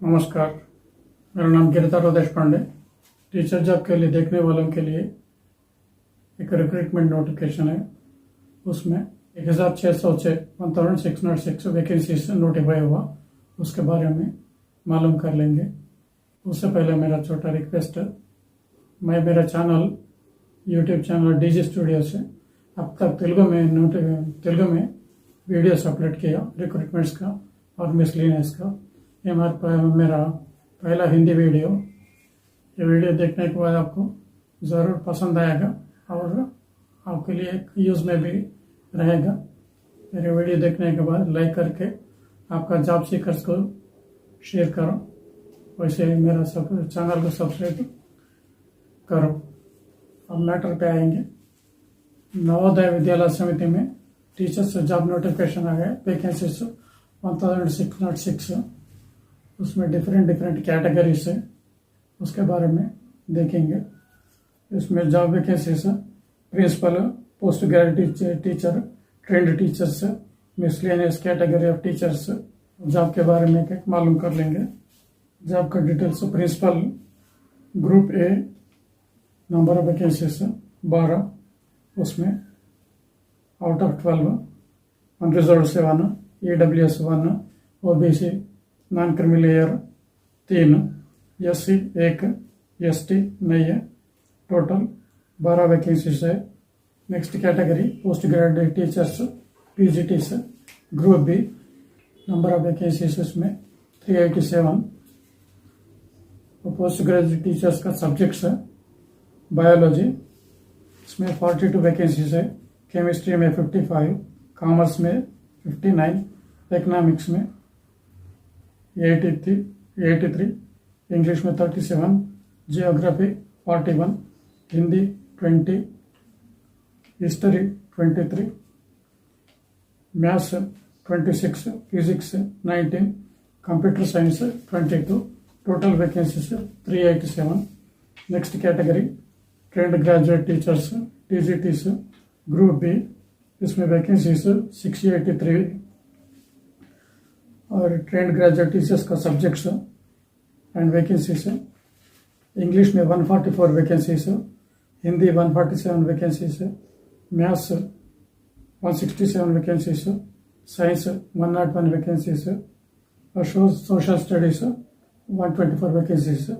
नमस्कार, मेरा नाम गिरधर देशपांडे। टीचर जॉब के लिए देखने वालों के लिए एक रिक्रूटमेंट नोटिफिकेशन है। उसमें 1606 वैकेंसीज नोटिफाई हुआ, उसके बारे में मालूम कर लेंगे। उससे पहले मेरा छोटा रिक्वेस्ट है, मैं मेरा channel YouTube channel DG studio से अब तक तेलुगु में वीडियोस अपलोड किया, रिक्रूटमेंट्स का और मिसलिनियस का। ये मेरा पहला हिंदी वीडियो। ये वीडियो देखने के बाद आपको ज़रूर पसंद आएगा और आपके लिए यूज़ में भी रहेगा। मेरे वीडियो देखने के बाद लाइक करके आपका जॉब सीकर्स को शेयर करो, वैसे मेरा चैनल को सब्सक्राइब करो। अब मैटर पे आएंगे। नवोदय विद्यालय समिति में टीचर्स जॉब नोटिफिकेशन आ गया, वैकेंसीज 1606। उसमें डिफरेंट कैटेगरीज है, उसके बारे में देखेंगे। इसमें job vacancies principal, post graduate teacher, trained teachers, miscellaneous category of teachers. Job के बारे में एक मालूम कर लेंगे। जॉब का details, principal group A, number of vacancies 12, उसमें out of 12 unreserved 7, EWS 1, OBC non creamy layer 3, SC 1, ST नहीं है। टोटल 12 वैकेंसीज है। Next category post graduate teachers, PGTs, group B, number of vacancies इसमें 387। Post graduate teachers का subjects है biology, इसमें 42 vacancies है। Chemistry में 55, कॉमर्स में 59, इकोनॉमिक्स में 83, इंग्लिश में 37, geography 41, Hindi 20, history 23, maths 26, physics 19, computer science 22। Total vacancies 387। Next category trained graduate teachers, TGTs, group B, इसमें वैकेंसीज 683 और ट्रेंड ग्रेजुएट टीचर्स का सब्जेक्ट्स एंड वैकेंसीज है। इंग्लिश में 144 वैकेंसीज है, हिंदी 147 वैकेंसीज है, मैथ्स 167 वैकेंसीज है, साइंस 101 वैकेंसीज है और सोशल स्टडीज 124 वैकेंसीज है।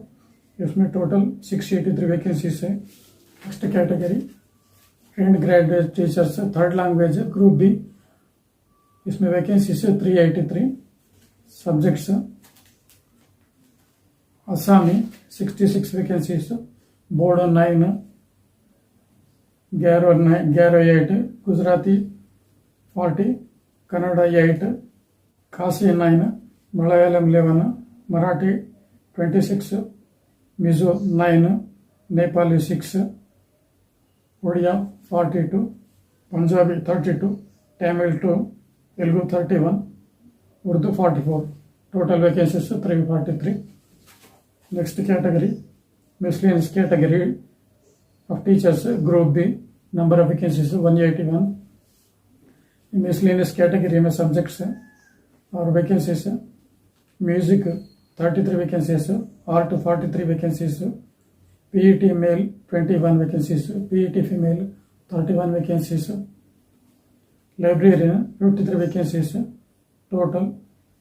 इसमें टोटल 683 वैकेंसीज है। Next category trained graduate teachers, third language, group B, इसमें vacancies 383, subjects Assamese 66 vacancies, Bodo 9, Garo 8, Gujarati 40, Kannada 8, Khasi 9, Malayalam 11, Marathi 26, Mizo 9, Nepali 6, Oriya 42, Punjabi 32, Tamil 2, Telugu 31, Urdu 44। Total vacancies 343। Next category miscellaneous category of teachers, group B, number of vacancies 181। Miscellaneous category में subjects है और vacancies है। Music 33 vacancies, art 43 vacancies, PET male 21 vacancies, PET female 31 vacancies, librarian 53 vacancies, total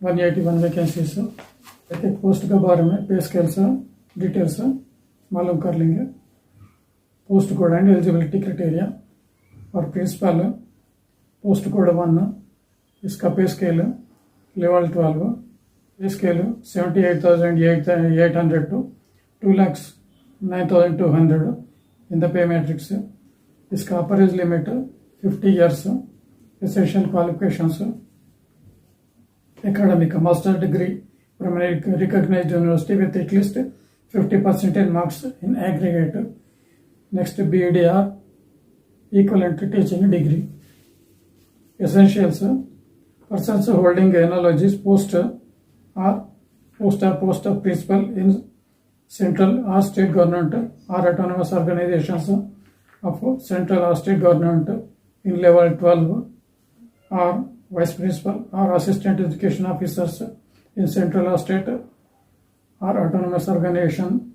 181 vacancies. एक एक post के बारे में पे स्केल्स डिटेल्स मालूम कर लेंगे। Post code and eligibility criteria और प्रिंसिपल पोस्ट कोड 1, इसका pay scale level 12, pay scale 78,800 to 2,09,200 in the pay matrix. इसका upper age limit 50 years। Essential qualifications academic master degree from a recognized university with at least 50% marks in aggregate. Next, BEdR equivalent teaching degree. Essentials: persons holding analogies post of principal in central or state government or autonomous organizations of central or state government in level 12 or vice principal or assistant education officers in central or state or autonomous organization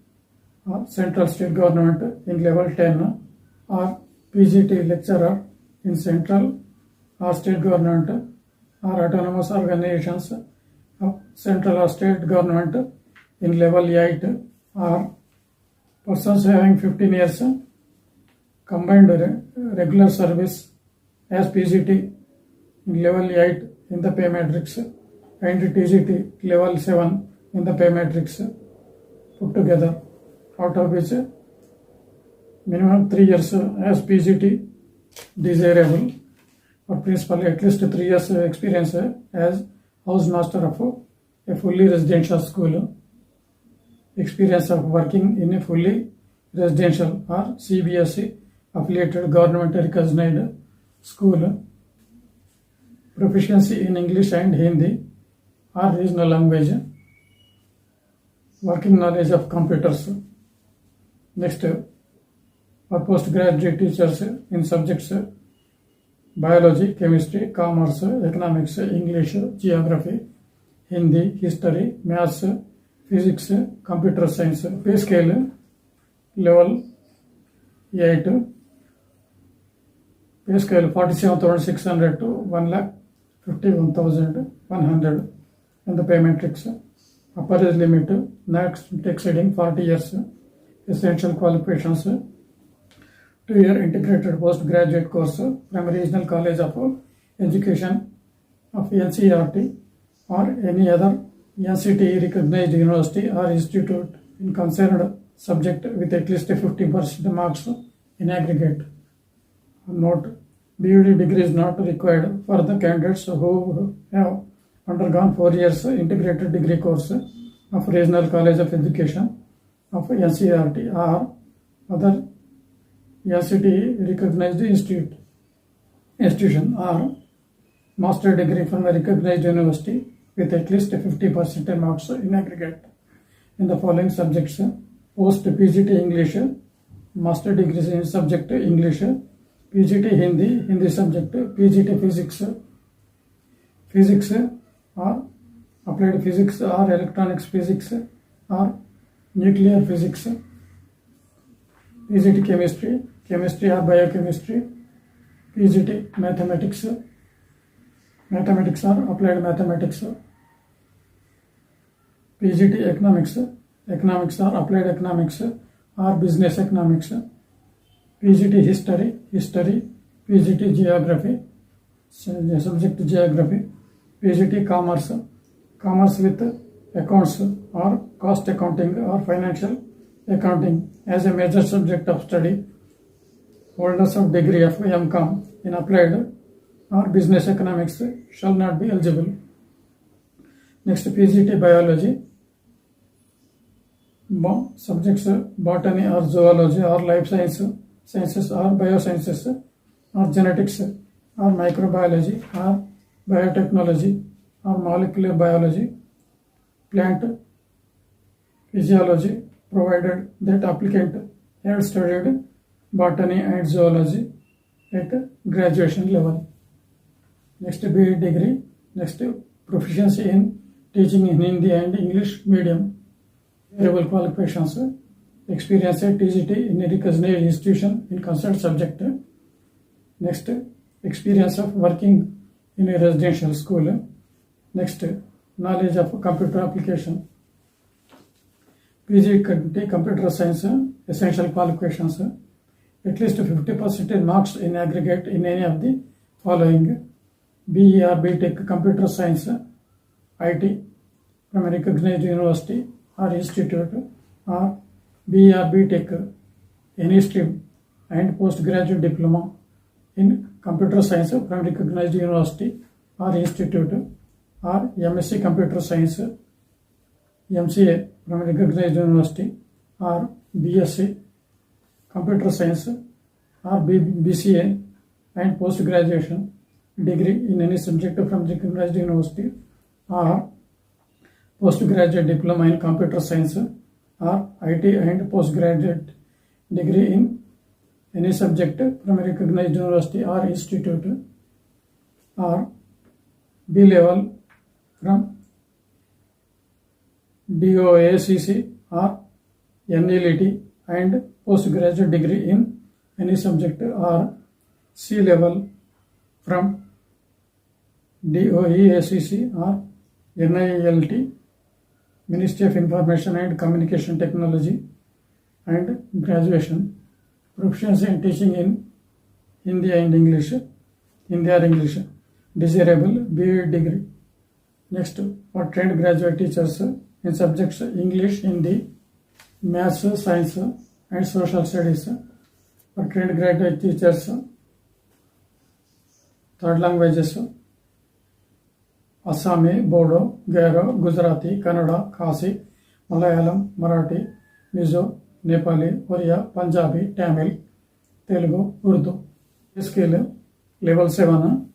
or central state government in level 10, or PGT lecturer in central or state government or autonomous organizations of central or state government in level 8, or persons having 15 years combined regular service as PGT in level 8 in the pay matrix and TGT level 7 in the pay matrix put together, out of which minimum 3 years as PGT desirable, or principal at least 3 years experience as house master of a fully residential school, experience of working in a fully residential or CBSE affiliated government recognized school, proficiency in English and Hindi or regional language, working knowledge of computers. Next, for postgraduate teachers in subjects biology, chemistry, commerce, economics, English, geography, Hindi, history, maths, physics, computer science. Pay scale level 8. Pay scale 47,600 to 1,51,100 in the pay matrix. Upper age limit not exceeding 40 years. Essential qualifications: 2-year integrated postgraduate course from Regional College of Education of NCERT or any other NCTE recognized university or institute in concerned subject with at least 50% marks in aggregate. Note: BUD degree is not required for the candidates who have undergone 4 years integrated degree course of Regional College of Education of NCERT or other NCTE recognized institution, or master degree from a recognized university with at least 50% marks in aggregate in the following subjects: post PGT English, master degrees in subject English, PGT Hindi subject, PGT physics or applied physics or electronics physics or nuclear physics, PGT chemistry or biochemistry, PGT mathematics or applied mathematics, PGT economics or applied economics or business economics, PGT history, PGT geography, subject geography, PGT commerce with accounts or cost accounting or financial accounting as a major subject of study. Holders of degree of MCOM in applied or business economics shall not be eligible. Next, PGT biology. Subjects botany or zoology or life sciences or biosciences or genetics or microbiology or biotechnology or molecular biology, plant physiology, provided that applicant had studied botany and zoology at graduation level. Next, BEd degree. Next, proficiency in teaching in Hindi and English medium. Available qualifications: experience at TGT in a recognized institution in concerned subject. Next, experience of working in a residential school. Next, knowledge of computer application. PGT computer science, essential qualifications: at least 50% marks in aggregate in any of the following: BE or BTech computer science, IT from a recognized university or institute, or BE or BTech any stream and postgraduate diploma in computer science from recognized university or institute, or MSc computer science, MCA from a recognized university, or BSc computer science or BCA and post-graduation degree in any subject from recognized university, or postgraduate diploma in computer science or IT and postgraduate degree in any subject from a recognized university or institute, or B level from DOACC or NLET, and postgraduate degree in any subject or C level from DOEACC or NILT, Ministry of Information and Communication Technology, and graduation. Proficiency in teaching in Hindi and English, Hindi or English. Desirable B.Ed degree. Next, for trained graduate teachers in subjects English, Hindi, Maths, Science, and Social Studies. For trained graduate teachers, third languages Assami, Bodo, Garo, Gujarati, Kannada, Khasi, Malayalam, Marathi, Mizo, Nepali, Oriya, Punjabi, Tamil, Telugu, Urdu. Pay scale level 7.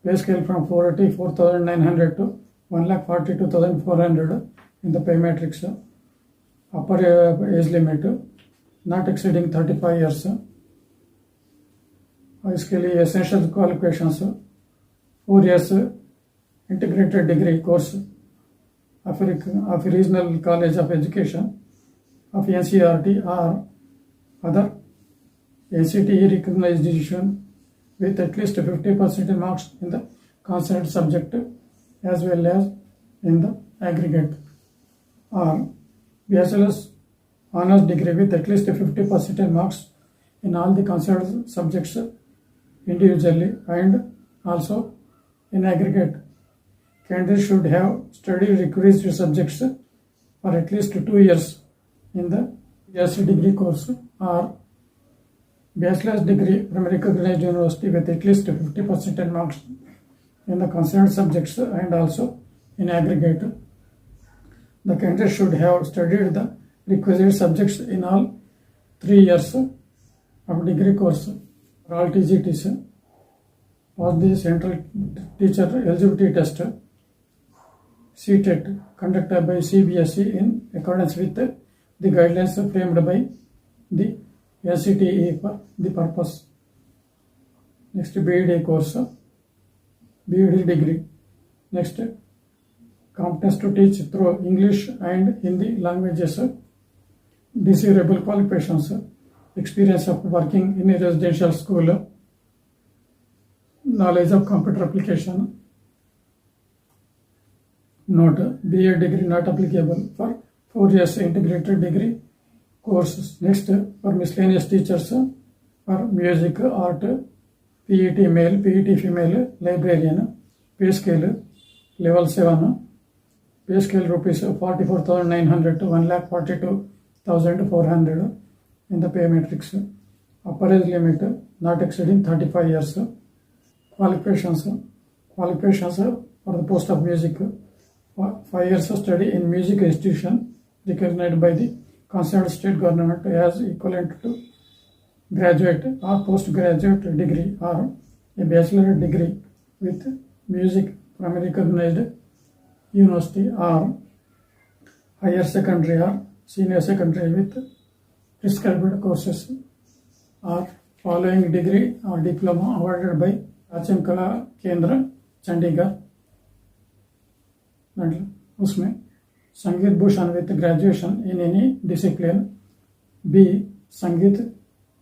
Pay scale from 44,900 to 1,42,400 in the pay matrix. Upper age limit not exceeding 35 years. High scale essential qualifications 4 years integrated degree course of a regional college of education of NCERT or other NCTE recognized institution with at least 50% marks in the concerned subject as well as in the aggregate, or bachelor's honors degree with at least 50% marks in all the concerned subjects individually and also in aggregate. Candidates should have studied requisite subjects for at least 2 years in the BSc degree course or bachelor's degree from a recognized university with at least 50% marks in the concerned subjects and also in aggregate. The candidate should have studied the requisite subjects in all 3 years of degree course. For all TGTs, was the central teacher eligibility test CTET conducted by CBSE in accordance with the guidelines framed by the NCTE for the purpose. Next, BEd course, BEd degree. Next, competence to teach through English and Hindi languages. Desirable qualifications, experience of working in a residential school, knowledge of computer application. Note, BEd degree not applicable for 4 years integrated degree courses. Next, for miscellaneous teachers, for music, art, PET male, PET female, librarian, pay scale level 7, pay scale rupees 44,900 to 1,42,400 in the pay matrix. Upper age limit not exceeding 35 years. Qualifications for the post of music, 5 years of study in music institution recognized by the concerned state government as equivalent to graduate or postgraduate degree or a bachelor degree with music from a recognized university or higher secondary or senior secondary with prescribed courses or following degree or diploma awarded by प्राचीन कला केंद्र चंडीगढ़. उसमें Sangeet Bhushan with graduation in any discipline, B Sangeet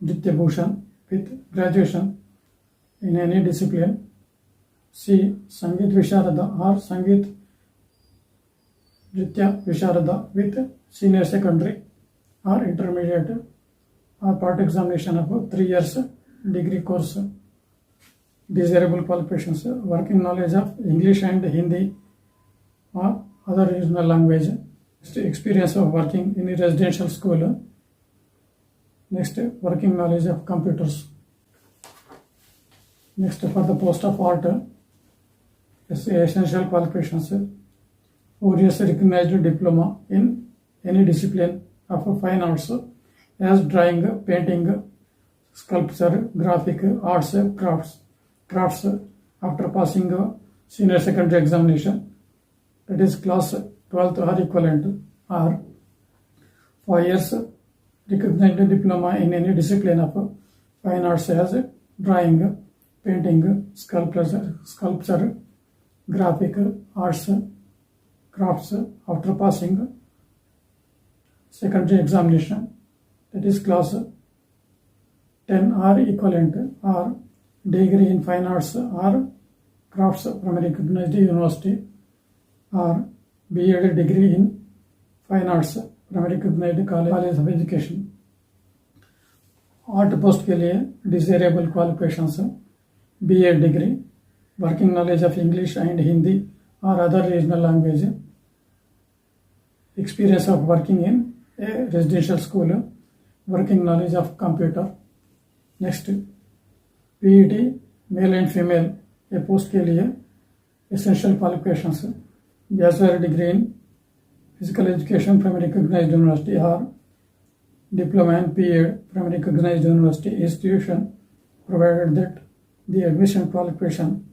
Nritya Bhushan with graduation in any discipline, C Sangeet Visharad और Sangeet Nritya Visharad with senior secondary और intermediate और part examination of 3 years degree course. Desirable qualifications, working knowledge of English and Hindi or other regional language. Next, experience of working in a residential school. Next, working knowledge of computers. Next, for the post of art, essential qualifications, 4 years recognized diploma in any discipline of fine arts as drawing, painting, sculpture, graphic arts, crafts after passing senior secondary examination, that is class 12th or equivalent, or 5 years recognized diploma in any discipline of fine arts as drawing, painting, sculpture, graphic arts, crafts after passing secondary examination, that is class 10 or equivalent, or degree in fine arts or crafts from a recognized university, or B.Ed degree in fine arts from a recognized college of education. Art post के लिए desirable qualifications B.Ed degree, working knowledge of English and Hindi और other regional language, experience of working in a residential school, working knowledge of computer. Next, PET male and female a post के लिए essential qualifications, bachelor degree in physical education from a recognized university or diploma in PEd from a recognized university institution, provided that the admission qualification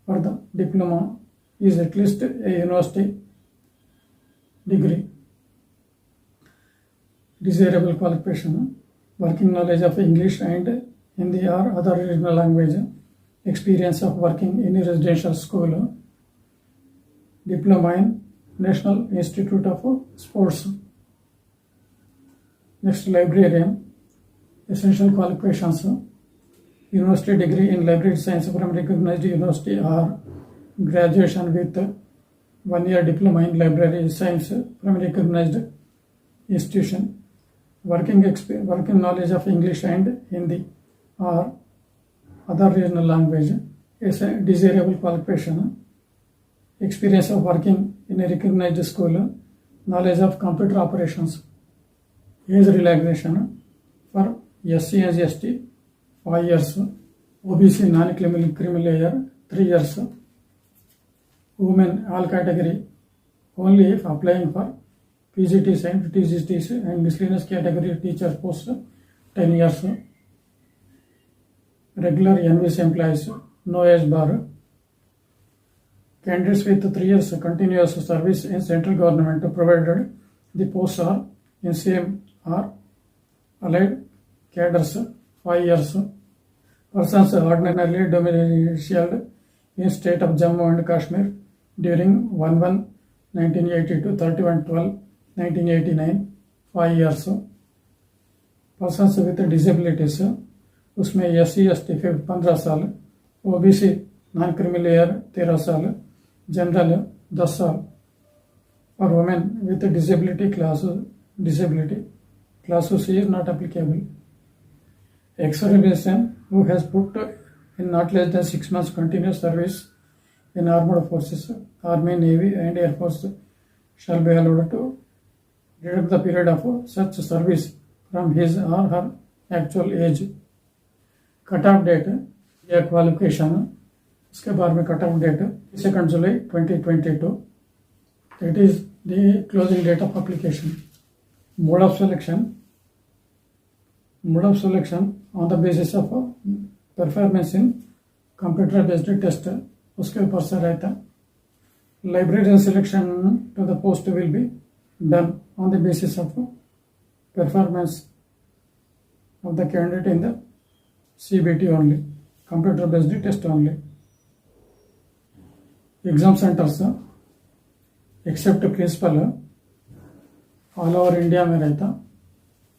for the diploma is at least a university degree. Desirable qualification, working knowledge of English and Hindi or other regional language, experience of working in a residential school, diploma in National Institute of Sports. Next, librarian, essential qualifications, university degree in library science from recognized university or graduation with 1 year diploma in library science from a recognized institution, working knowledge of English and Hindi or other regional language is a desirable qualification, experience of working in a recognized school, knowledge of computer operations. Age relaxation for SC and ST 5 years, OBC non-criminal layer 3 years, women all category only if applying for PGTs and TGTs and miscellaneous category teacher post 10 years, regular NVC employees no age bar, candidates with 3 years continuous service in central government provided the posts are in same or allied cadres 5 years, persons ordinarily domiciled in state of Jammu and Kashmir during 1/1/1980 to 31/12/1989 5 years, persons with disabilities उसमें SC ST 15 साल, OBC non criminal layer 13 साल, general 10 साल, for women with disability class C is not applicable. Ex-serviceman who has put in not less than 6 months continuous service in armed forces, Army, Navy and Air Force shall be allowed to deduct the period of such service from his or her actual age. Cut-off date या qualification, इसके बारे में cut off date 2 जुलाई 2022, that is the closing date of application. Mode of selection on the basis of performance in computer based test, उसके ऊपर से रहता. Librarian selection to the post will be done on the basis of performance of the candidate in the CBT only, computer based test only. Exam centers except principal all over India में रहता.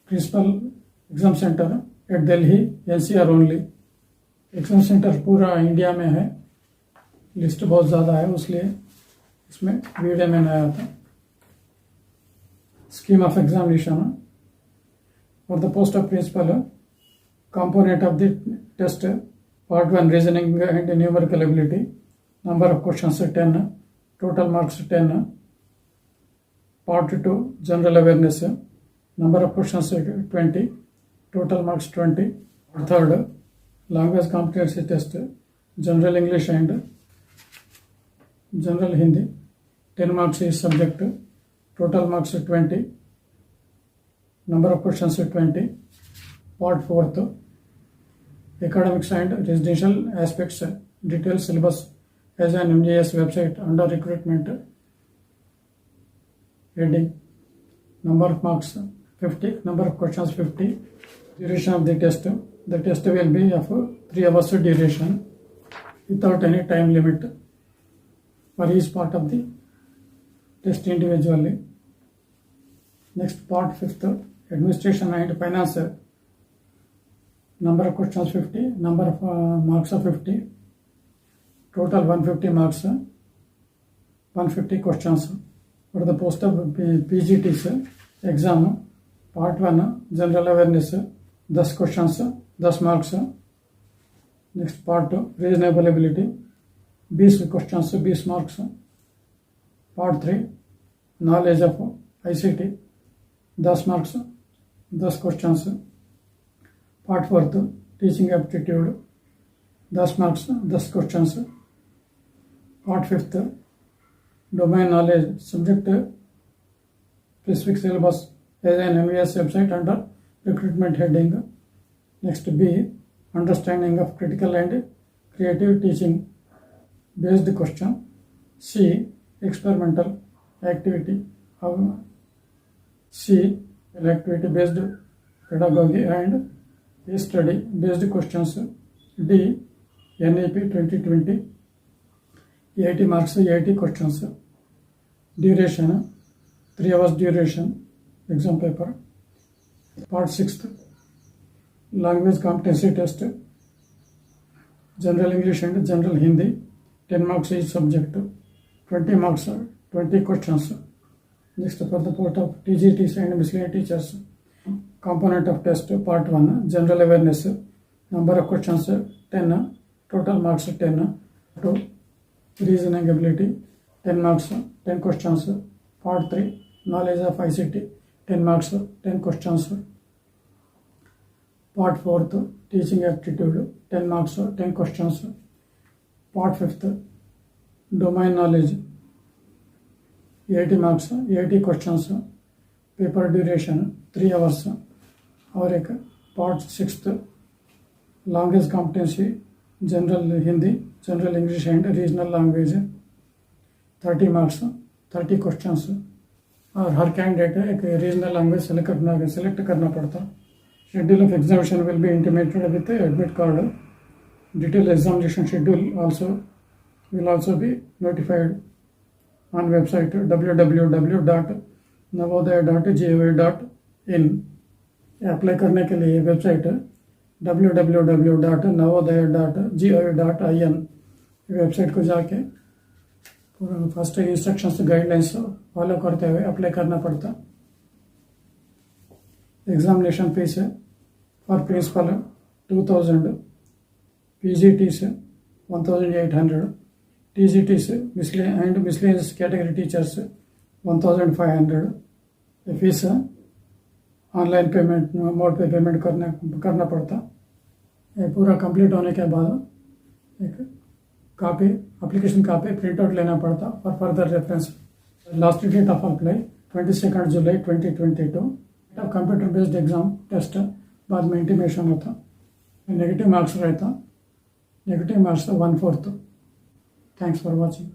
Principal exam center at Delhi NCR only. Exam center पूरा India में है, list बहुत ज़्यादा है उसलिए इसमें video में नहीं आता. Scheme of examination for the post of principal, component of the test, part 1 reasoning and numerical ability, number of questions 10, total marks 10, part 2 general awareness, number of questions 20, total marks 20, third language competency test, general English and general Hindi, 10 marks is subject, total marks 20, number of questions 20, part 4th academics and residential aspects, detailed syllabus as an MJS website under recruitment heading. Number of marks 50, number of questions 50, duration of the test will be of 3 hours duration without any time limit for each part of the test individually. Next part 5th, administration and finance. Number of questions 50, number of marks of 50, total 150 marks, 150 questions. For the post of PGTs exam, part 1 general awareness, 10 questions, 10 marks. Next part 2 reasonable ability, 20 questions, 20 marks. Part 3 knowledge of ICT, 10 marks, 10 questions. Part 4 teaching aptitude, 10 marks, 10 questions. Part 5th domain knowledge, subject specific syllabus as an MVS website under recruitment heading. Next B, understanding of critical and creative teaching based question. C, experimental activity of C, activity based pedagogy and case study based questions. D, NEP 2020, 80 marks, 80 questions. Duration 3 hours duration exam paper. Part 6th language competency test, general English and general Hindi, 10 marks each subject, 20 marks, 20 questions. Next for the part of TGTs and miscellaneous teachers, component of test part 1 general awareness, number of questions 10, total marks 10. 2 reasoning ability 10 marks, 10 questions. Part 3 knowledge of ICT, 10 marks, 10 questions. Part 4th teaching aptitude, 10 marks, 10 questions. Part 5th domain knowledge, 80 marks, 80 questions. Paper duration 3 hours. और एक part 6th language competency, general Hindi, general English and regional language, 30 marks, 30 questions. और हर candidate एक regional language select करना पड़ता. Schedule of examination will be intimated with the admit card. Detailed examination schedule will also be notified on website www.navodaya.gov.in. Apply करने के लिए website www.navodaya.gov.in website को जाके पूरा फर्स्ट इंस्ट्रक्शंस गाइडलाइंस फॉलो करते हुए अप्लाई करना पड़ता. Examination fees for principal 2000, PGTs 1800, TGTs and miscellaneous category teachers 1500. Fees online payment mode पे पेमेंट करना पड़ता. ये पूरा कंप्लीट होने के बाद एक copy application copy print out लेना पड़ता for further reference. Last date of apply 22 July 2022. Computer based exam test बाद में इंटीमेशन होता. नेगेटिव मार्क्स रहता, negative marks 1/4. Thanks for watching.